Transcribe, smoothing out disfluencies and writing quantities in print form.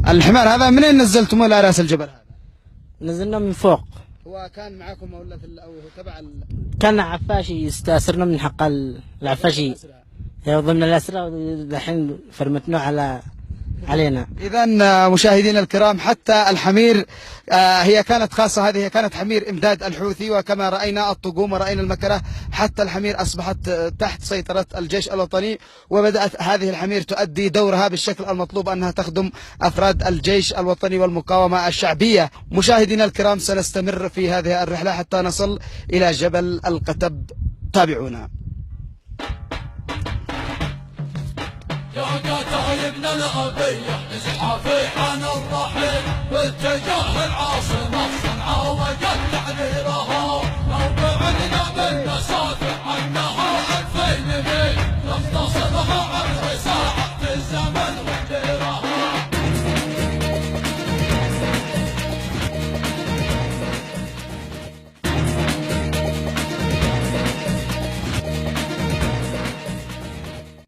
الحمار هذا منين نزلتموه على راس الجبل هذا؟ نزلنا من فوق. هو كان معاكم ولا او تبع كان عفاشي استأثرنا من حق العفاشي ضمن الأسرة، الحين فرمتناه علينا. إذا مشاهدينا الكرام حتى الحمير هي كانت خاصة، هذه كانت حمير إمداد الحوثي، وكما رأينا الطقوم ورأينا المكره، حتى الحمير أصبحت تحت سيطرة الجيش الوطني، وبدأت هذه الحمير تؤدي دورها بالشكل المطلوب، أنها تخدم أفراد الجيش الوطني والمقاومة الشعبية. مشاهدينا الكرام سنستمر في هذه الرحلة حتى نصل إلى جبل القتب، تابعونا. يا قاتل ابن الأبية